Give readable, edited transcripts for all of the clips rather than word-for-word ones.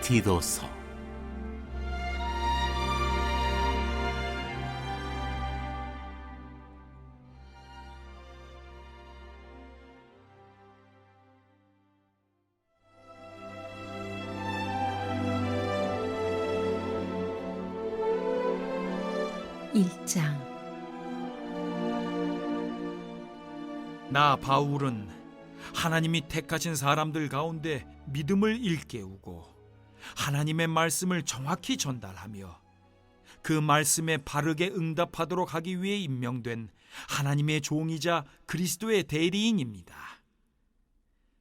디도서 일장. 나 바울은 하나님이 택하신 사람들 가운데 믿음을 일깨우고 하나님의 말씀을 정확히 전달하며 그 말씀에 바르게 응답하도록 하기 위해 임명된 하나님의 종이자 그리스도의 대리인입니다.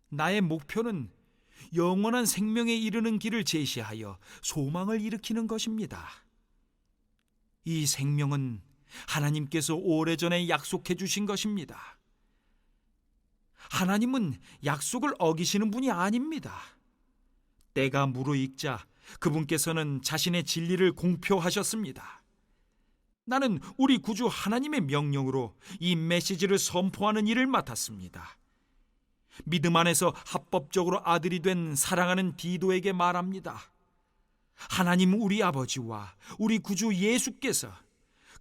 나의 목표는 영원한 생명에 이르는 길을 제시하여 소망을 일으키는 것입니다. 이 생명은 하나님께서 오래전에 약속해 주신 것입니다. 하나님은 약속을 어기시는 분이 아닙니다. 때가 무르익자 그분께서는 자신의 진리를 공표하셨습니다. 나는 우리 구주 하나님의 명령으로 이 메시지를 선포하는 일을 맡았습니다. 믿음 안에서 합법적으로 아들이 된 사랑하는 디도에게 말합니다. 하나님 우리 아버지와 우리 구주 예수께서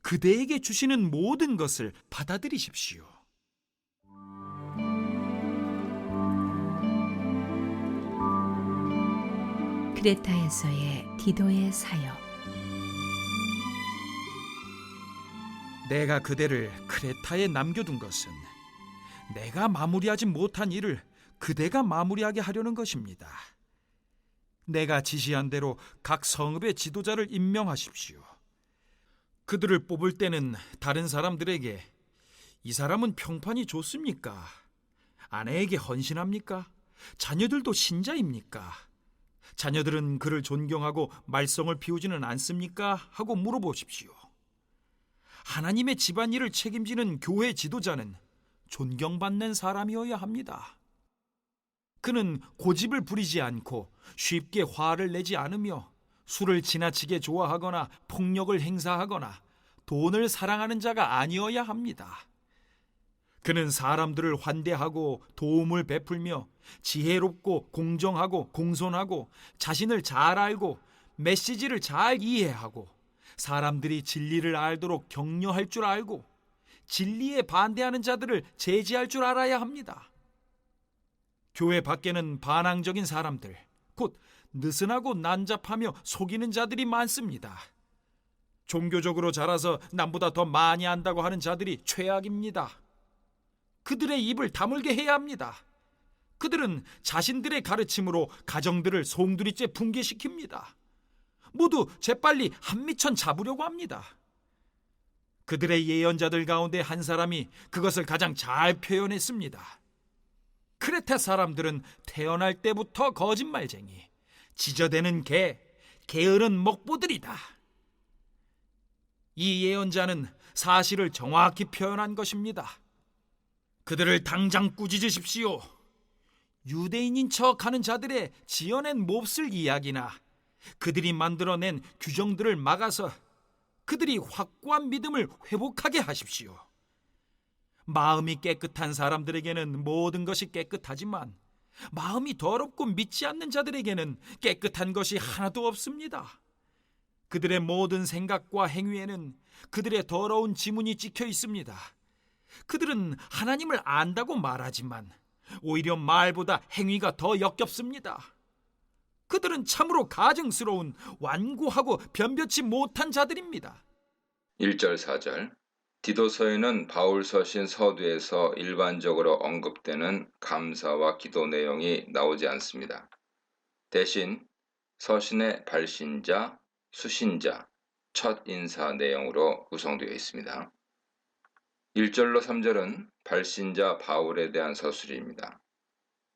그대에게 주시는 모든 것을 받아들이십시오. 크레타에서의 디도의 사역. 내가 그대를 크레타에 남겨둔 것은 내가 마무리하지 못한 일을 그대가 마무리하게 하려는 것입니다. 내가 지시한 대로 각 성읍의 지도자를 임명하십시오. 그들을 뽑을 때는 다른 사람들에게 이 사람은 평판이 좋습니까? 아내에게 헌신합니까? 자녀들도 신자입니까? 자녀들은 그를 존경하고 말썽을 피우지는 않습니까? 하고 물어보십시오. 하나님의 집안일을 책임지는 교회 지도자는 존경받는 사람이어야 합니다. 그는 고집을 부리지 않고 쉽게 화를 내지 않으며 술을 지나치게 좋아하거나 폭력을 행사하거나 돈을 사랑하는 자가 아니어야 합니다. 그는 사람들을 환대하고 도움을 베풀며 지혜롭고 공정하고 공손하고 자신을 잘 알고 메시지를 잘 이해하고 사람들이 진리를 알도록 격려할 줄 알고 진리에 반대하는 자들을 제지할 줄 알아야 합니다. 교회 밖에는 반항적인 사람들, 곧 느슨하고 난잡하며 속이는 자들이 많습니다. 종교적으로 자라서 남보다 더 많이 안다고 하는 자들이 최악입니다. 그들의 입을 다물게 해야 합니다. 그들은 자신들의 가르침으로 가정들을 송두리째 붕괴시킵니다. 모두 재빨리 한미천 잡으려고 합니다. 그들의 예언자들 가운데 한 사람이 그것을 가장 잘 표현했습니다. 크레타 사람들은 태어날 때부터 거짓말쟁이, 지저대는 개, 게으른 먹보들이다. 이 예언자는 사실을 정확히 표현한 것입니다. 그들을 당장 꾸짖으십시오. 유대인인 척하는 자들의 지어낸 몹쓸 이야기나 그들이 만들어낸 규정들을 막아서 그들이 확고한 믿음을 회복하게 하십시오. 마음이 깨끗한 사람들에게는 모든 것이 깨끗하지만 마음이 더럽고 믿지 않는 자들에게는 깨끗한 것이 하나도 없습니다. 그들의 모든 생각과 행위에는 그들의 더러운 지문이 찍혀 있습니다. 그들은 하나님을 안다고 말하지만 오히려 말보다 행위가 더 역겹습니다. 그들은 참으로 가증스러운 완고하고 변변치 못한 자들입니다. 1절 4절 디도서에는 바울 서신 서두에서 일반적으로 언급되는 감사와 기도 내용이 나오지 않습니다. 대신 서신의 발신자, 수신자, 첫 인사 내용으로 구성되어 있습니다. 1절로 3절은 발신자 바울에 대한 서술입니다.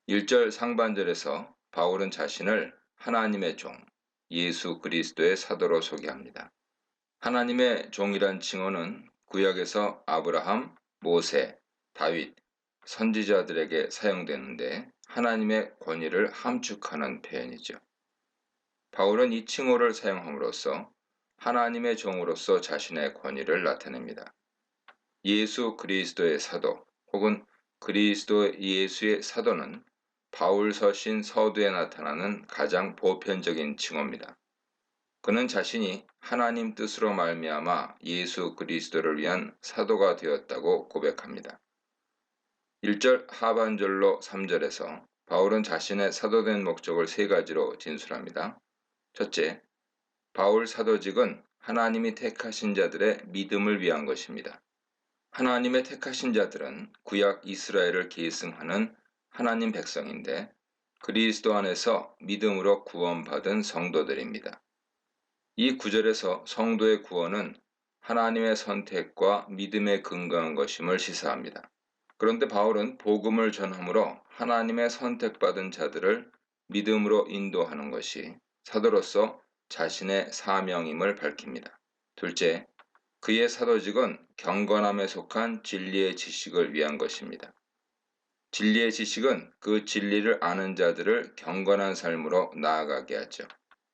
1절 상반절에서 바울은 자신을 하나님의 종, 예수 그리스도의 사도로 소개합니다. 하나님의 종이란 칭호는 구약에서 아브라함, 모세, 다윗, 선지자들에게 사용되는데 하나님의 권위를 함축하는 표현이죠. 바울은 이 칭호를 사용함으로써 하나님의 종으로서 자신의 권위를 나타냅니다. 예수 그리스도의 사도 혹은 그리스도 예수의 사도는 바울 서신 서두에 나타나는 가장 보편적인 칭호입니다. 그는 자신이 하나님 뜻으로 말미암아 예수 그리스도를 위한 사도가 되었다고 고백합니다. 1절 하반절로 3절에서 바울은 자신의 사도된 목적을 세 가지로 진술합니다. 첫째, 바울 사도직은 하나님이 택하신 자들의 믿음을 위한 것입니다. 하나님의 택하신 자들은 구약 이스라엘을 계승하는 하나님 백성인데 그리스도 안에서 믿음으로 구원받은 성도들입니다. 이 구절에서 성도의 구원은 하나님의 선택과 믿음에 근거한 것임을 시사합니다. 그런데 바울은 복음을 전함으로 하나님의 선택받은 자들을 믿음으로 인도하는 것이 사도로서 자신의 사명임을 밝힙니다. 둘째, 그의 사도직은 경건함에 속한 진리의 지식을 위한 것입니다. 진리의 지식은 그 진리를 아는 자들을 경건한 삶으로 나아가게 하죠.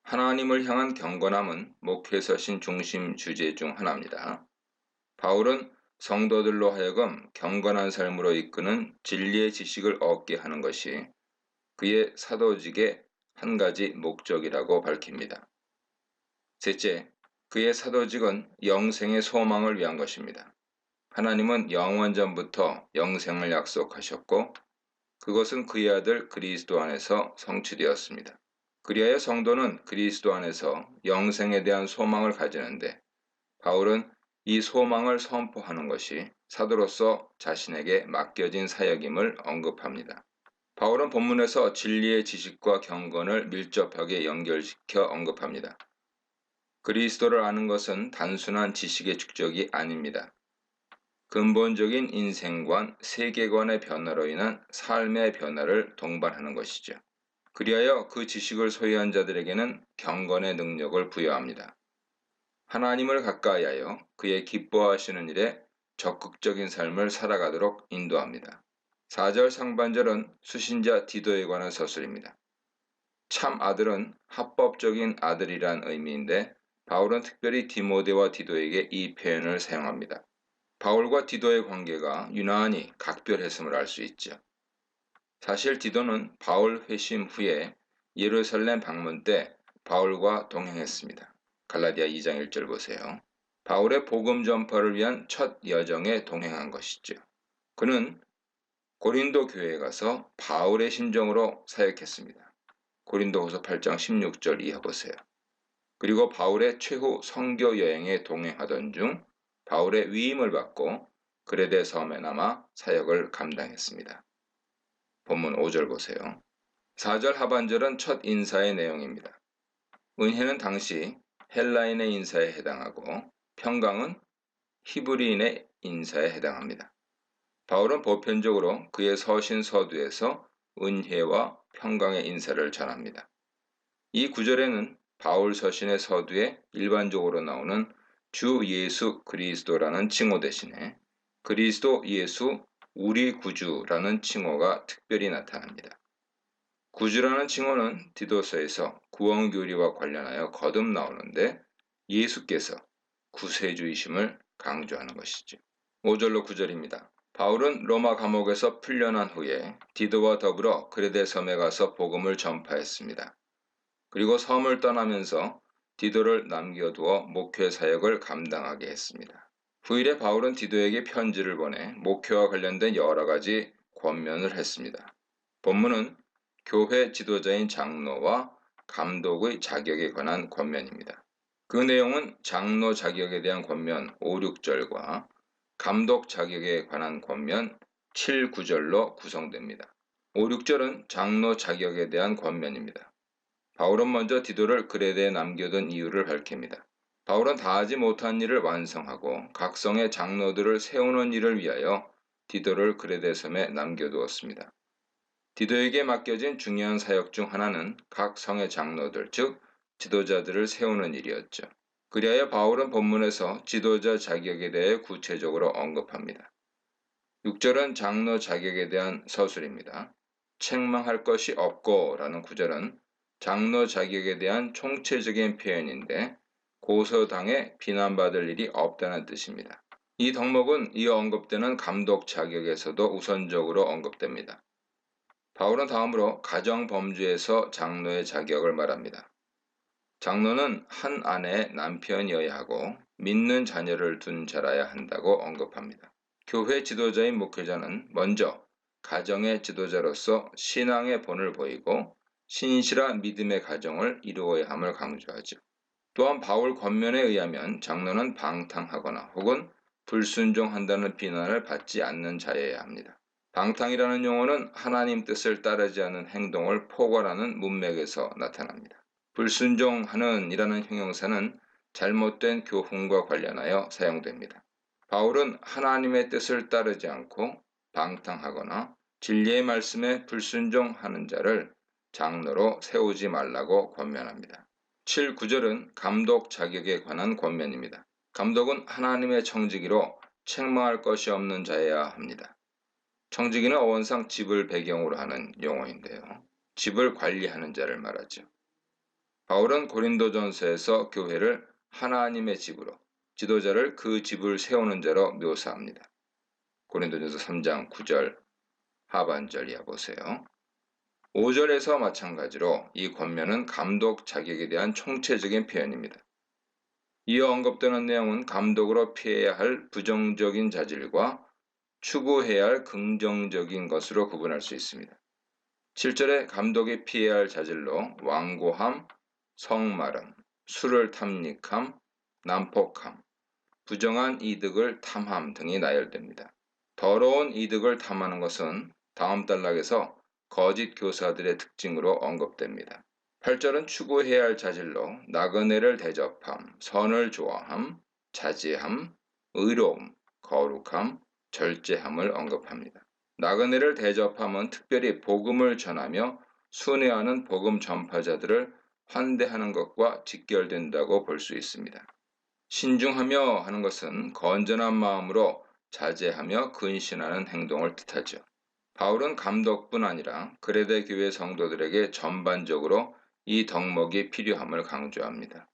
하나님을 향한 경건함은 목회서신 중심 주제 중 하나입니다. 바울은 성도들로 하여금 경건한 삶으로 이끄는 진리의 지식을 얻게 하는 것이 그의 사도직의 한 가지 목적이라고 밝힙니다. 셋째, 그의 사도직은 영생의 소망을 위한 것입니다. 하나님은 영원전부터 영생을 약속하셨고 그것은 그의 아들 그리스도 안에서 성취되었습니다. 그리하여 성도는 그리스도 안에서 영생에 대한 소망을 가지는데 바울은 이 소망을 선포하는 것이 사도로서 자신에게 맡겨진 사역임을 언급합니다. 바울은 본문에서 진리의 지식과 경건을 밀접하게 연결시켜 언급합니다. 그리스도를 아는 것은 단순한 지식의 축적이 아닙니다. 근본적인 인생관, 세계관의 변화로 인한 삶의 변화를 동반하는 것이죠. 그리하여 그 지식을 소유한 자들에게는 경건의 능력을 부여합니다. 하나님을 가까이 하여 그의 기뻐하시는 일에 적극적인 삶을 살아가도록 인도합니다. 4절 상반절은 수신자 디도에 관한 서술입니다. 참 아들은 합법적인 아들이란 의미인데 바울은 특별히 디모데와 디도에게 이 표현을 사용합니다. 바울과 디도의 관계가 유난히 각별했음을 알 수 있죠. 사실 디도는 바울 회심 후에 예루살렘 방문 때 바울과 동행했습니다. 갈라디아 2장 1절 보세요. 바울의 복음 전파를 위한 첫 여정에 동행한 것이죠. 그는 고린도 교회에 가서 바울의 심정으로 사역했습니다. 고린도후서 8장 16절 이하 보세요. 그리고 바울의 최후 선교 여행에 동행하던 중 바울의 위임을 받고 그레데 섬에 남아 사역을 감당했습니다. 본문 5절 보세요. 4절 하반절은 첫 인사의 내용입니다. 은혜는 당시 헬라인의 인사에 해당하고 평강은 히브리인의 인사에 해당합니다. 바울은 보편적으로 그의 서신 서두에서 은혜와 평강의 인사를 전합니다. 이 구절에는 바울 서신의 서두에 일반적으로 나오는 주 예수 그리스도라는 칭호 대신에 그리스도 예수 우리 구주라는 칭호가 특별히 나타납니다. 구주라는 칭호는 디도서에서 구원교리와 관련하여 거듭 나오는데 예수께서 구세주이심을 강조하는 것이죠. 5절로 9절입니다. 바울은 로마 감옥에서 풀려난 후에 디도와 더불어 그레데 섬에 가서 복음을 전파했습니다. 그리고 섬을 떠나면서 디도를 남겨두어 목회 사역을 감당하게 했습니다. 후일에 바울은 디도에게 편지를 보내 목회와 관련된 여러 가지 권면을 했습니다. 본문은 교회 지도자인 장로와 감독의 자격에 관한 권면입니다. 그 내용은 장로 자격에 대한 권면 5, 6절과 감독 자격에 관한 권면 7, 9절로 구성됩니다. 5, 6절은 장로 자격에 대한 권면입니다. 바울은 먼저 디도를 그레데에 남겨둔 이유를 밝힙니다. 바울은 다하지 못한 일을 완성하고 각 성의 장로들을 세우는 일을 위하여 디도를 그레데 섬에 남겨두었습니다. 디도에게 맡겨진 중요한 사역 중 하나는 각 성의 장로들, 즉 지도자들을 세우는 일이었죠. 그리하여 바울은 본문에서 지도자 자격에 대해 구체적으로 언급합니다. 6절은 장로 자격에 대한 서술입니다. 책망할 것이 없고 라는 구절은 장로 자격에 대한 총체적인 표현인데 고소당해 비난받을 일이 없다는 뜻입니다. 이 덕목은 이어 언급되는 감독 자격에서도 우선적으로 언급됩니다. 바울은 다음으로 가정범주에서 장로의 자격을 말합니다. 장로는 한 아내의 남편이어야 하고 믿는 자녀를 둔 자라야 한다고 언급합니다. 교회 지도자인 목회자는 먼저 가정의 지도자로서 신앙의 본을 보이고 신실한 믿음의 가정을 이루어야 함을 강조하죠. 또한 바울 권면에 의하면 장로는 방탕하거나 혹은 불순종한다는 비난을 받지 않는 자여야 합니다. 방탕이라는 용어는 하나님 뜻을 따르지 않는 행동을 포괄하는 문맥에서 나타납니다. 불순종하는 이라는 형용사는 잘못된 교훈과 관련하여 사용됩니다. 바울은 하나님의 뜻을 따르지 않고 방탕하거나 진리의 말씀에 불순종하는 자를 장로로 세우지 말라고 권면합니다. 7, 9절은 감독 자격에 관한 권면입니다. 감독은 하나님의 청지기로 책망할 것이 없는 자여야 합니다. 청지기는 어원상 집을 배경으로 하는 용어인데요. 집을 관리하는 자를 말하죠. 바울은 고린도전서에서 교회를 하나님의 집으로, 지도자를 그 집을 세우는 자로 묘사합니다. 고린도전서 3장 9절 하반절 이하 보세요. 5절에서 마찬가지로 이 권면은 감독 자격에 대한 총체적인 표현입니다. 이어 언급되는 내용은 감독으로 피해야 할 부정적인 자질과 추구해야 할 긍정적인 것으로 구분할 수 있습니다. 7절에 감독이 피해야 할 자질로 완고함, 성마름, 술을 탐닉함, 난폭함, 부정한 이득을 탐함 등이 나열됩니다. 더러운 이득을 탐하는 것은 다음 단락에서 거짓 교사들의 특징으로 언급됩니다. 8절은 추구해야 할 자질로 나그네를 대접함, 선을 좋아함, 자제함, 의로움, 거룩함, 절제함을 언급합니다. 나그네를 대접함은 특별히 복음을 전하며 순회하는 복음 전파자들을 환대하는 것과 직결된다고 볼 수 있습니다. 신중하며 하는 것은 건전한 마음으로 자제하며 근신하는 행동을 뜻하죠. 바울은 감독뿐 아니라 그레데 교회 성도들에게 전반적으로 이 덕목이 필요함을 강조합니다.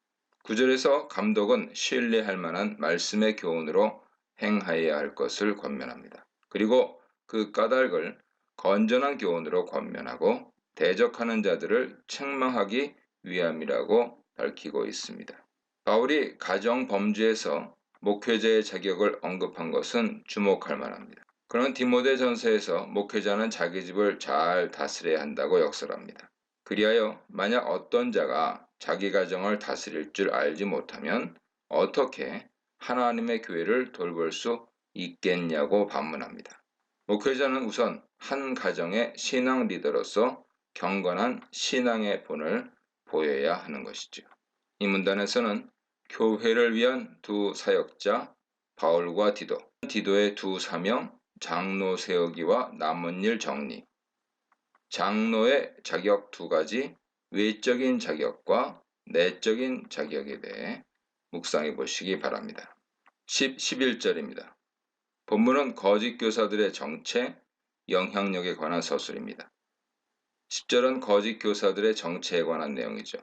9절에서 감독은 신뢰할 만한 말씀의 교훈으로 행하여야 할 것을 권면합니다. 그리고 그 까닭을 건전한 교훈으로 권면하고 대적하는 자들을 책망하기 위함이라고 밝히고 있습니다. 바울이 가정 범죄에서 목회자의 자격을 언급한 것은 주목할 만합니다. 그는 디모데전서에서 목회자는 자기 집을 잘 다스려야 한다고 역설합니다. 그리하여 만약 어떤 자가 자기 가정을 다스릴 줄 알지 못하면 어떻게 하나님의 교회를 돌볼 수 있겠냐고 반문합니다. 목회자는 우선 한 가정의 신앙 리더로서 경건한 신앙의 본을 보여야 하는 것이죠. 이 문단에서는 교회를 위한 두 사역자 바울과 디도의 두 사명, 장로 세우기와 남은 일 정리, 장로의 자격 두 가지, 외적인 자격과 내적인 자격에 대해 묵상해 보시기 바랍니다. 11절입니다. 본문은 거짓 교사들의 정체, 영향력에 관한 서술입니다. 10절은 거짓 교사들의 정체에 관한 내용이죠.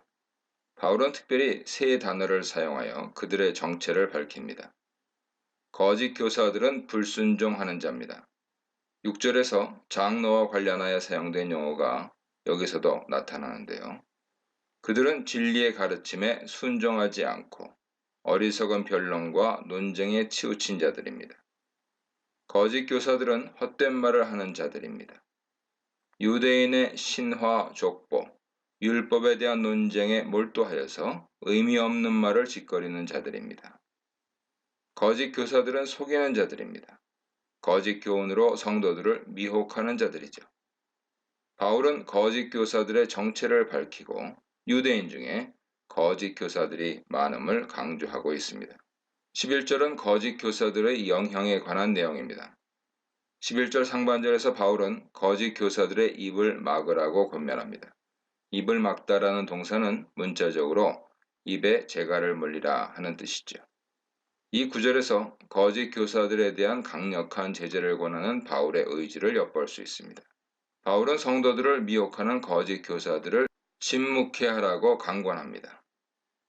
바울은 특별히 세 단어를 사용하여 그들의 정체를 밝힙니다. 거짓 교사들은 불순종하는 자입니다. 6절에서 장로와 관련하여 사용된 용어가 여기서도 나타나는데요. 그들은 진리의 가르침에 순종하지 않고 어리석은 변론과 논쟁에 치우친 자들입니다. 거짓 교사들은 헛된 말을 하는 자들입니다. 유대인의 신화 족보, 율법에 대한 논쟁에 몰두하여서 의미 없는 말을 짓거리는 자들입니다. 거짓 교사들은 속이는 자들입니다. 거짓 교훈으로 성도들을 미혹하는 자들이죠. 바울은 거짓 교사들의 정체를 밝히고 유대인 중에 거짓 교사들이 많음을 강조하고 있습니다. 11절은 거짓 교사들의 영향에 관한 내용입니다. 11절 상반절에서 바울은 거짓 교사들의 입을 막으라고 권면합니다. 입을 막다라는 동사는 문자적으로 입에 재갈을 물리라 하는 뜻이죠. 이 구절에서 거짓 교사들에 대한 강력한 제재를 권하는 바울의 의지를 엿볼 수 있습니다. 바울은 성도들을 미혹하는 거짓 교사들을 침묵해 하라고 강권합니다.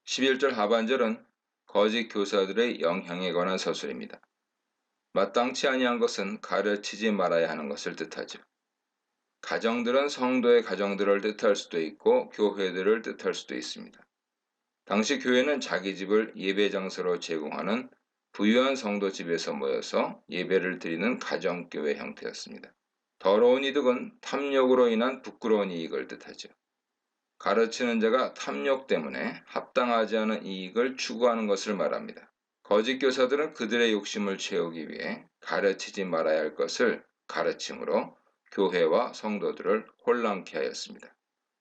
11절 하반절은 거짓 교사들의 영향에 관한 서술입니다. 마땅치 아니한 것은 가르치지 말아야 하는 것을 뜻하죠. 가정들은 성도의 가정들을 뜻할 수도 있고 교회들을 뜻할 수도 있습니다. 당시 교회는 자기 집을 예배 장소로 제공하는 부유한 성도 집에서 모여서 예배를 드리는 가정교회 형태였습니다. 더러운 이득은 탐욕으로 인한 부끄러운 이익을 뜻하죠. 가르치는 자가 탐욕 때문에 합당하지 않은 이익을 추구하는 것을 말합니다. 거짓 교사들은 그들의 욕심을 채우기 위해 가르치지 말아야 할 것을 가르침으로 교회와 성도들을 혼란케 하였습니다.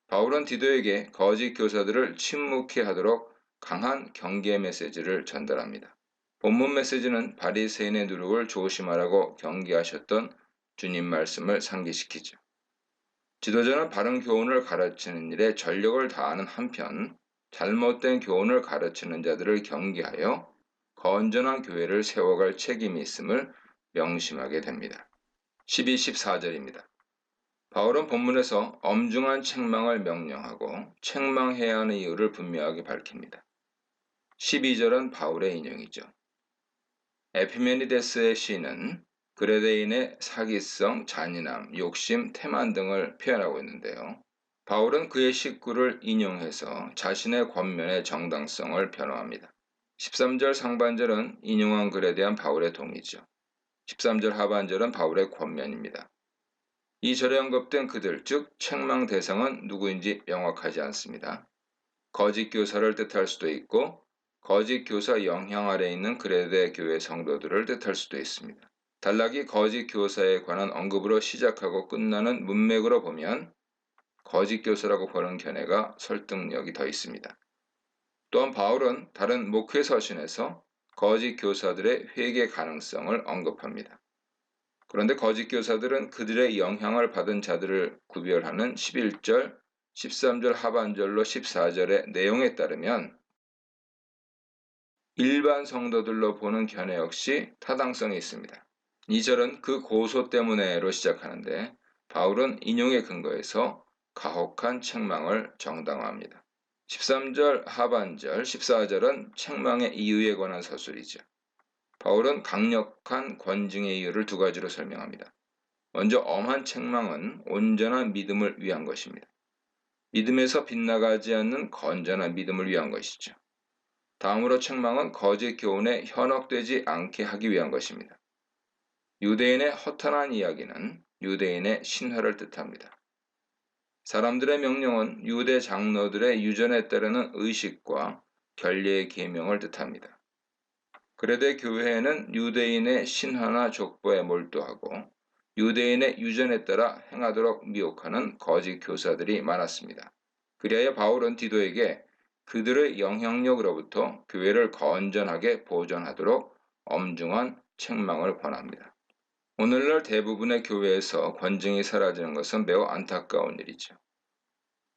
바울은 디도에게 거짓 교사들을 침묵케 하도록 강한 경계 메시지를 전달합니다. 본문 메시지는 바리새인의 누룩을 조심하라고 경계하셨던 주님 말씀을 상기시키죠. 지도자는 바른 교훈을 가르치는 일에 전력을 다하는 한편 잘못된 교훈을 가르치는 자들을 경계하여 건전한 교회를 세워갈 책임이 있음을 명심하게 됩니다. 12, 14절입니다. 바울은 본문에서 엄중한 책망을 명령하고 책망해야 하는 이유를 분명하게 밝힙니다. 12절은 바울의 인용이죠. 에피메니데스의 시는 그레데인의 사기성, 잔인함, 욕심, 태만 등을 표현하고 있는데요. 바울은 그의 식구를 인용해서 자신의 권면의 정당성을 변호합니다. 13절 상반절은 인용한 글에 대한 바울의 동의죠. 13절 하반절은 바울의 권면입니다. 이 절에 언급된 그들, 즉 책망 대상은 누구인지 명확하지 않습니다. 거짓 교사를 뜻할 수도 있고 거짓 교사 영향 아래 있는 그레데 교회 성도들을 뜻할 수도 있습니다. 단락이 거짓 교사에 관한 언급으로 시작하고 끝나는 문맥으로 보면 거짓 교사라고 보는 견해가 설득력이 더 있습니다. 또한 바울은 다른 목회 서신에서 거짓 교사들의 회개 가능성을 언급합니다. 그런데 거짓 교사들은 그들의 영향을 받은 자들을 구별하는 11절, 13절 하반절로 14절의 내용에 따르면 일반 성도들로 보는 견해 역시 타당성이 있습니다. 2절은 그 고소 때문에로 시작하는데 바울은 인용에 근거해서 가혹한 책망을 정당화합니다. 13절 하반절, 14절은 책망의 이유에 관한 서술이죠. 바울은 강력한 권징의 이유를 두 가지로 설명합니다. 먼저 엄한 책망은 온전한 믿음을 위한 것입니다. 믿음에서 빗나가지 않는 건전한 믿음을 위한 것이죠. 다음으로 책망은 거짓 교훈에 현혹되지 않게 하기 위한 것입니다. 유대인의 허탄한 이야기는 유대인의 신화를 뜻합니다. 사람들의 명령은 유대 장로들의 유전에 따르는 의식과 결례의 계명을 뜻합니다. 그레데 교회에는 유대인의 신화나 족보에 몰두하고 유대인의 유전에 따라 행하도록 미혹하는 거짓 교사들이 많았습니다. 그리하여 바울은 디도에게 그들의 영향력으로부터 교회를 건전하게 보존하도록 엄중한 책망을 권합니다. 오늘날 대부분의 교회에서 권징이 사라지는 것은 매우 안타까운 일이죠.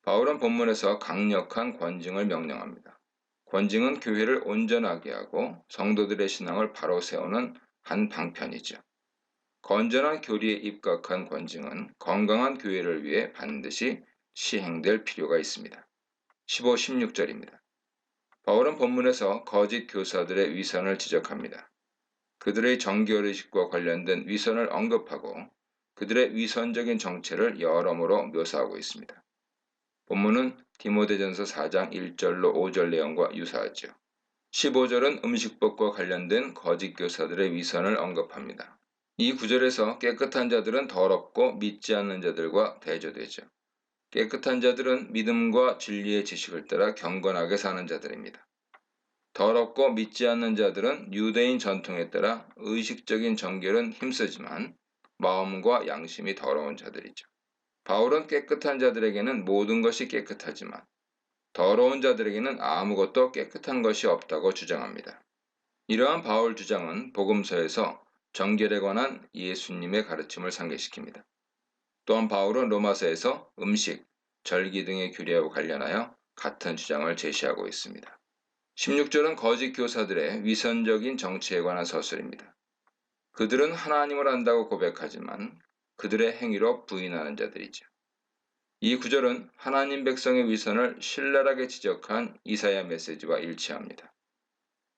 바울은 본문에서 강력한 권징을 명령합니다. 권징은 교회를 온전하게 하고 성도들의 신앙을 바로 세우는 한 방편이죠. 건전한 교리에 입각한 권징은 건강한 교회를 위해 반드시 시행될 필요가 있습니다. 15, 16절입니다. 바울은 본문에서 거짓 교사들의 위선을 지적합니다. 그들의 정결의식과 관련된 위선을 언급하고 그들의 위선적인 정체를 여러모로 묘사하고 있습니다. 본문은 디모데전서 4장 1절로 5절 내용과 유사하죠. 15절은 음식법과 관련된 거짓 교사들의 위선을 언급합니다. 이 구절에서 깨끗한 자들은 더럽고 믿지 않는 자들과 대조되죠. 깨끗한 자들은 믿음과 진리의 지식을 따라 경건하게 사는 자들입니다. 더럽고 믿지 않는 자들은 유대인 전통에 따라 의식적인 정결은 힘쓰지만 마음과 양심이 더러운 자들이죠. 바울은 깨끗한 자들에게는 모든 것이 깨끗하지만 더러운 자들에게는 아무것도 깨끗한 것이 없다고 주장합니다. 이러한 바울 주장은 복음서에서 정결에 관한 예수님의 가르침을 상기시킵니다. 또한 바울은 로마서에서 음식, 절기 등의 규례와 관련하여 같은 주장을 제시하고 있습니다. 16절은 거짓 교사들의 위선적인 정치에 관한 서술입니다. 그들은 하나님을 안다고 고백하지만 그들의 행위로 부인하는 자들이죠. 이 구절은 하나님 백성의 위선을 신랄하게 지적한 이사야 메시지와 일치합니다.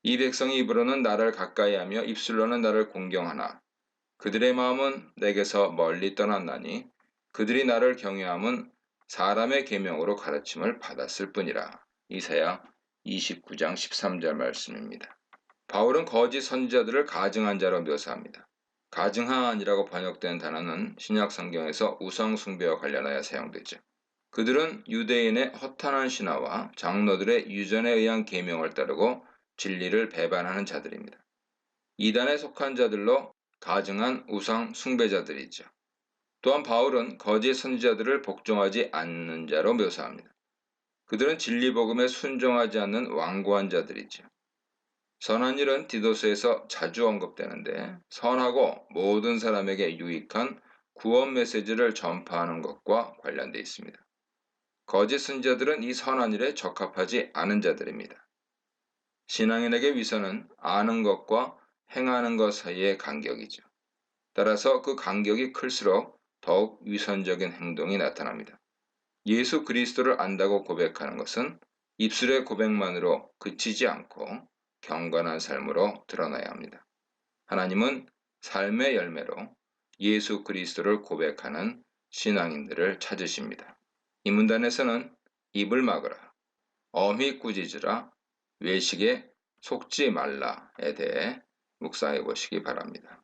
이 백성이 입으로는 나를 가까이하며 입술로는 나를 공경하나 그들의 마음은 내게서 멀리 떠났나니 그들이 나를 경외함은 사람의 계명으로 가르침을 받았을 뿐이라. 이사야 29장 13절 말씀입니다. 바울은 거짓 선지자들을 가증한 자로 묘사합니다. 가증한이라고 번역된 단어는 신약 성경에서 우상 숭배와 관련하여 사용되죠. 그들은 유대인의 허탄한 신화와 장로들의 유전에 의한 계명을 따르고 진리를 배반하는 자들입니다. 이단에 속한 자들로 가증한 우상 숭배자들이죠. 또한 바울은 거짓 선지자들을 복종하지 않는 자로 묘사합니다. 그들은 진리 복음에 순종하지 않는 완고한 자들이죠. 선한 일은 디도서에서 자주 언급되는데 선하고 모든 사람에게 유익한 구원 메시지를 전파하는 것과 관련되어 있습니다. 거짓 선지자들은 이 선한 일에 적합하지 않은 자들입니다. 신앙인에게 위선은 아는 것과 행하는 것 사이의 간격이죠. 따라서 그 간격이 클수록 더욱 위선적인 행동이 나타납니다. 예수 그리스도를 안다고 고백하는 것은 입술의 고백만으로 그치지 않고 경건한 삶으로 드러나야 합니다. 하나님은 삶의 열매로 예수 그리스도를 고백하는 신앙인들을 찾으십니다. 이 문단에서는 입을 막으라, 엄히 꾸짖으라, 외식에 속지 말라에 대해 묵상해 보시기 바랍니다.